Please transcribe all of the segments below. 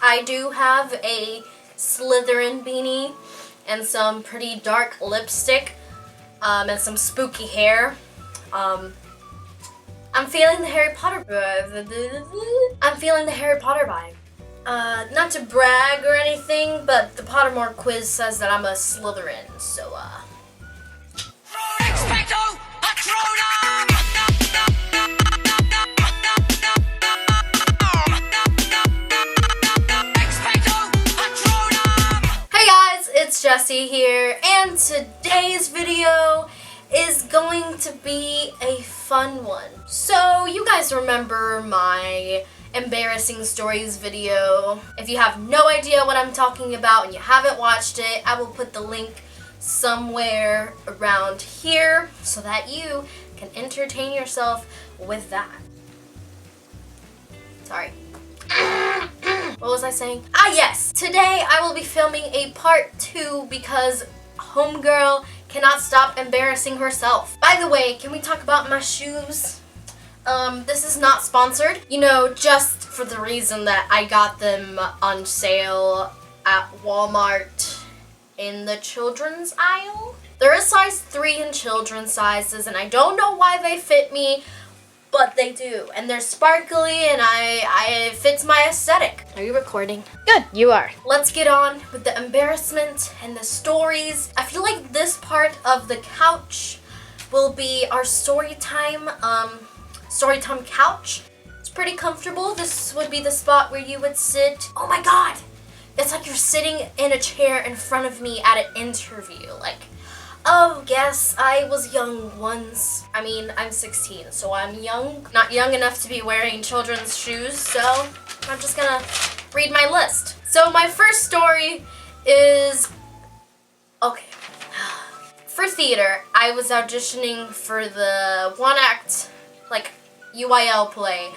I do have a Slytherin beanie and some pretty dark lipstick and some spooky hair. I'm feeling the Harry Potter vibe. Not to brag or anything, but the Pottermore quiz says that I'm a Slytherin, so Expecto Patronum! Hey guys, it's Jessie here, and today's video is going to be a fun one. So, you guys remember my embarrassing stories video. If you have no idea what I'm talking about and you haven't watched it, I will put the link somewhere around here so that you can entertain yourself with that. Sorry. What was I saying? Yes! Today I will be filming a part 2 because homegirl cannot stop embarrassing herself. By the way, can we talk about my shoes? This is not sponsored. You know, just for the reason that I got them on sale at Walmart in the children's aisle. They're a size 3 in children's sizes, and I don't know why they fit me, but they do. And they're sparkly, and it fits my aesthetic. Are you recording? Good, you are. Let's get on with the embarrassment and the stories. I feel like this part of the couch will be our story time couch. It's pretty comfortable. This would be the spot where you would sit. Oh my god! It's like you're sitting in a chair in front of me at an interview. Like, oh, yes, I was young once. I mean, I'm 16, so I'm young. Not young enough to be wearing children's shoes, so I'm just gonna read my list. So my first story is... okay. For theater, I was auditioning for the one-act, like, UIL play,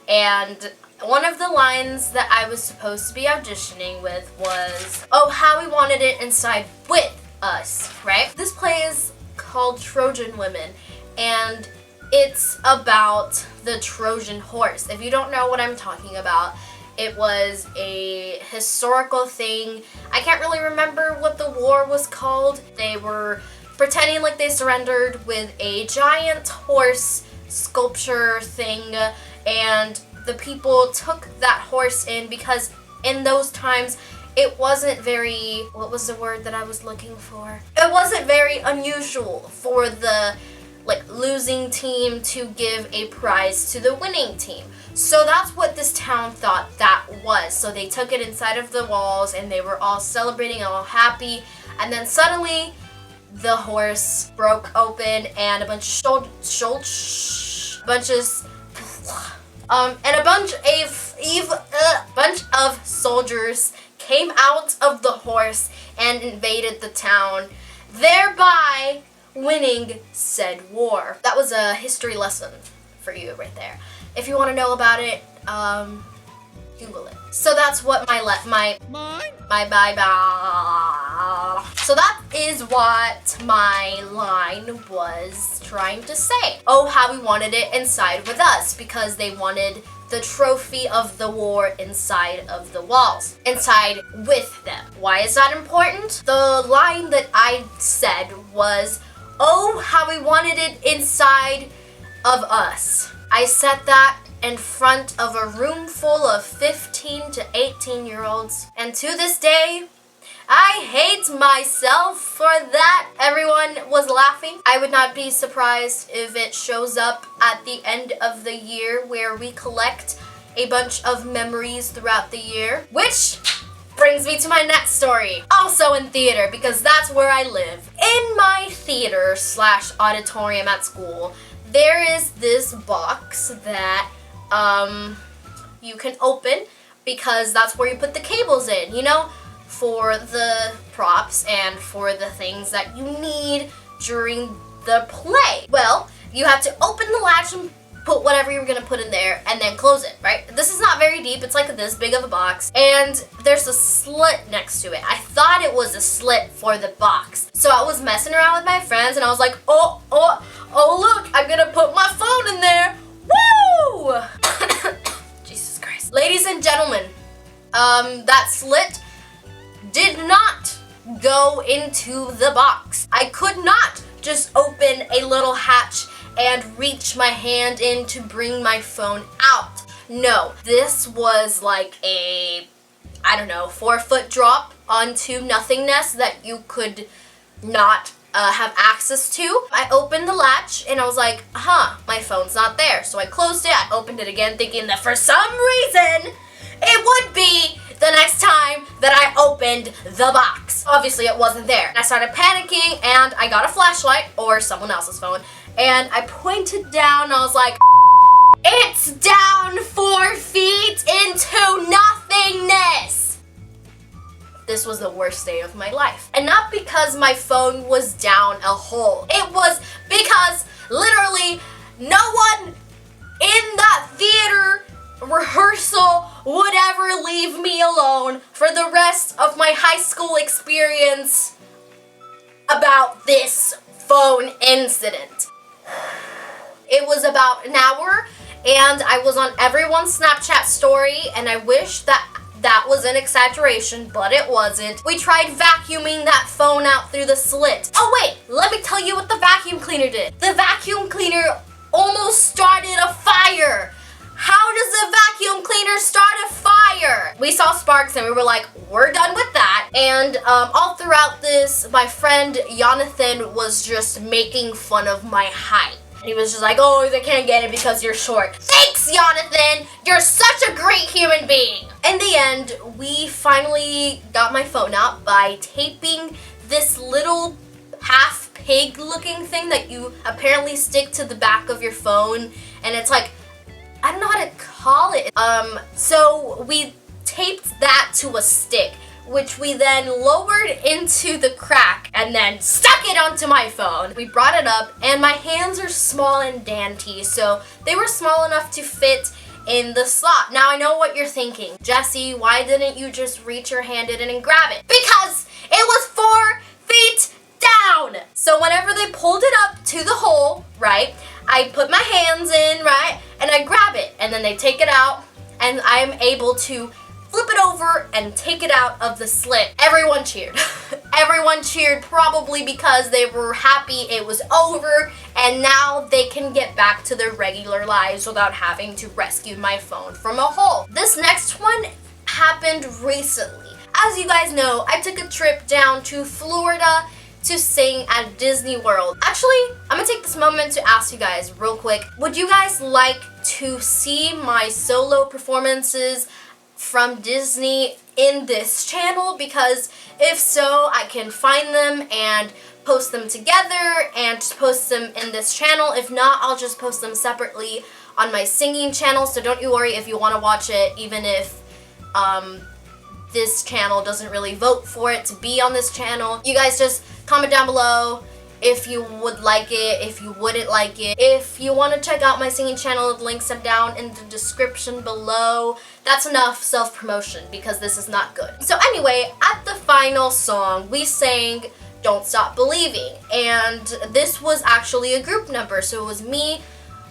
and one of the lines that I was supposed to be auditioning with was, oh, how we wanted it inside with us, right? This play is called Trojan Women, and it's about the Trojan horse. If you don't know what I'm talking about, it was a historical thing. I can't really remember what the war was called. They were pretending like they surrendered with a giant horse sculpture thing, and the people took that horse in because in those times it wasn't very, what was the word that I was looking for? It wasn't very unusual for the losing team to give a prize to the winning team. So that's what this town thought that was. So they took it inside of the walls and they were all celebrating, all happy, and then suddenly the horse broke open and a bunch of soldiers came out of the horse and invaded the town, thereby winning said war. That was a history lesson for you right there. If you want to know about it, Google it. So that's what So that is what my line was trying to say. Oh, how we wanted it inside with us, because they wanted the trophy of the war inside of the walls, inside with them. Why is that important? The line that I said was, oh, how we wanted it inside of us. I said that in front of a room full of 15 to 18-year-olds, and to this day, I hate myself for that. Everyone was laughing. I would not be surprised if it shows up at the end of the year where we collect a bunch of memories throughout the year. Which brings me to my next story. Also in theater, because that's where I live. In my theater / auditorium at school, there is this box that you can open because that's where you put the cables in, you know? For the props and for the things that you need during the play. Well, you have to open the latch and put whatever you're gonna put in there and then close it, right? This is not very deep, it's like this big of a box, and there's a slit next to it. I thought it was a slit for the box. So I was messing around with my friends and I was like, oh look, I'm gonna put my phone in there. Woo! Jesus Christ. Ladies and gentlemen, that slit did not go into the box. I could not just open a little hatch and reach my hand in to bring my phone out. No, this was like a, I don't know, 4-foot drop onto nothingness that you could not have access to. I opened the latch and I was like, my phone's not there. So I closed it, I opened it again thinking that for some reason it would be the next time that I opened the box. Obviously it wasn't there. I started panicking and I got a flashlight, or someone else's phone, and I pointed down and I was like, it's down 4 feet into nothingness. This was the worst day of my life. And not because my phone was down a hole. It was because literally no one in that theater rehearsal would ever leave me alone for the rest of my high school experience about this phone incident. It was about an hour and I was on everyone's Snapchat story, and I wish that was an exaggeration, but it wasn't. We tried vacuuming that phone out through the slit. Oh wait, let me tell you what the vacuum cleaner did. The vacuum cleaner almost started a fire. How does a vacuum cleaner start a fire? We saw sparks and we were like, we're done with that. And all throughout this, my friend Jonathan was just making fun of my height. He was just like, oh, they can't get it because you're short. Thanks, Jonathan! You're such a great human being! In the end, we finally got my phone out by taping this little half pig looking thing that you apparently stick to the back of your phone. And it's like, I don't know how to call it. So we taped that to a stick, which we then lowered into the crack and then stuck it onto my phone. We brought it up, and my hands are small and dainty, so they were small enough to fit in the slot. Now I know what you're thinking. Jessie, why didn't you just reach your hand in and grab it? Because it was 4 feet down! So whenever they pulled it up to the hole, right, I put my hands in, right, and I grab it, and then they take it out, and I'm able to flip it over and take it out of the slit. Everyone cheered. Everyone cheered, probably because they were happy it was over and now they can get back to their regular lives without having to rescue my phone from a hole. This next one happened recently. As you guys know, I took a trip down to Florida to sing at Disney World. Actually, I'm gonna take this moment to ask you guys real quick, would you guys like to see my solo performances from Disney in this channel? Because if so, I can find them and post them together and post them in this channel. If not, I'll just post them separately on my singing channel, so don't you worry if you want to watch it, even if this channel doesn't really vote for it to be on this channel. You guys just comment down below if you would like it, if you wouldn't like it. If you want to check out my singing channel, the links are down in the description below. That's enough self-promotion because this is not good. So anyway, at the final song, we sang Don't Stop Believing, and this was actually a group number, so it was me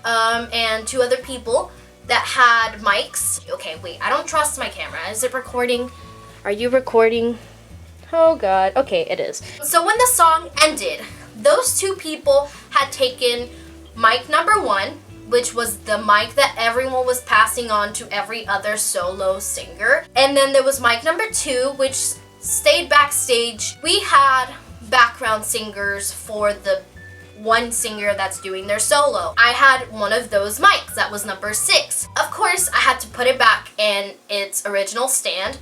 and 2 other people that had mics. Okay, wait, I don't trust my camera. Is it recording? Are you recording? Oh god, okay, it is. So when the song ended, those 2 people had taken mic number 1, which was the mic that everyone was passing on to every other solo singer. And then there was mic number 2, which stayed backstage. We had background singers for the one singer that's doing their solo. I had one of those mics, that was number 6. Of course, I had to put it back in its original stand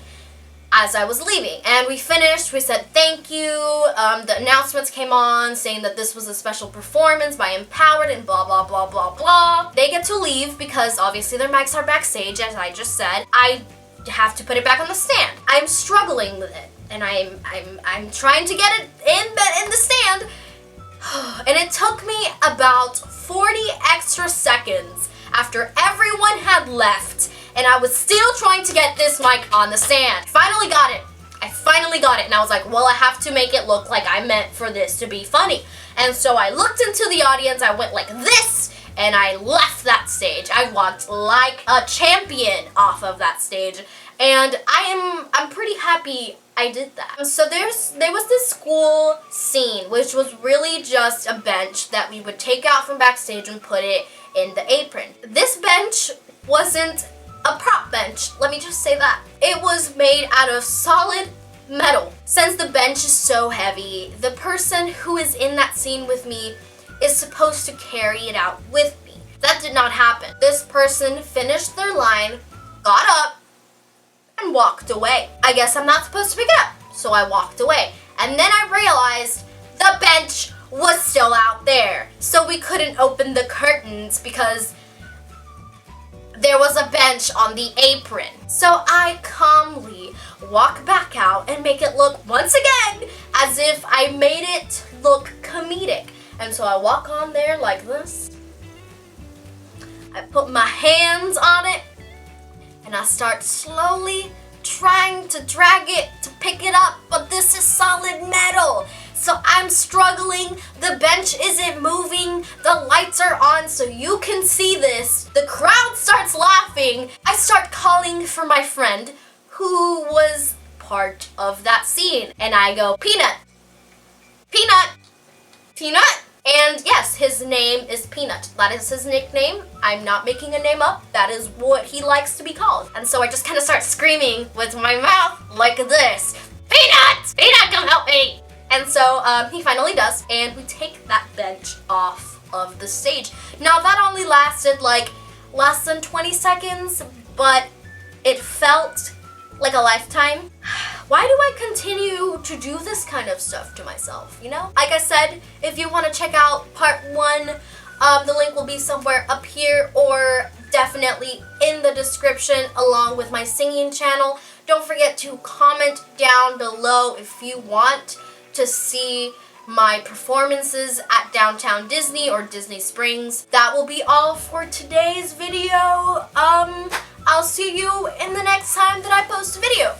as I was leaving. And we finished, we said thank you, the announcements came on saying that this was a special performance by Empowered and blah blah blah blah blah. They get to leave because obviously their mics are backstage, as I just said. I have to put it back on the stand. I'm struggling with it, and I'm trying to get it in the stand, and it took me about 40 extra seconds after everyone had left, and I was still trying to get this mic on the stand. Finally got it. I finally got it, and I was like, well, I have to make it look like I meant for this to be funny. And so I looked into the audience, I went like this, and I left that stage. I walked like a champion off of that stage, and I'm pretty happy I did that. So there was this school scene, which was really just a bench that we would take out from backstage and put it in the apron. This bench wasn't a prop bench, let me just say that. It was made out of solid metal. Since the bench is so heavy, the person who is in that scene with me is supposed to carry it out with me. That did not happen. This person finished their line, got up, and walked away. I guess I'm not supposed to pick it up, so I walked away. And then I realized the bench was still out there, so we couldn't open the curtains because there was a bench on the apron. So I calmly walk back out and make it look once again as if I made it look comedic. And so I walk on there like this. I put my hands on it and I start slowly trying to drag it to pick it up, but this is solid metal. So I'm struggling, the bench isn't moving, the lights are on so you can see this. The crowd starts laughing. I start calling for my friend who was part of that scene. And I go, Peanut, Peanut, Peanut. And yes, his name is Peanut. That is his nickname. I'm not making a name up. That is what he likes to be called. And so I just kind of start screaming with my mouth like this. Peanut! Peanut, come help me! And so he finally does, and we take that bench off of the stage. Now that only lasted like less than 20 seconds, but it felt like a lifetime. Why do I continue to do this kind of stuff to myself, you know? Like I said, if you want to check out part 1, the link will be somewhere up here or definitely in the description along with my singing channel. Don't forget to comment down below if you want to see my performances at Downtown Disney or Disney Springs. That will be all for today's video. I'll see you in the next time that I post a video.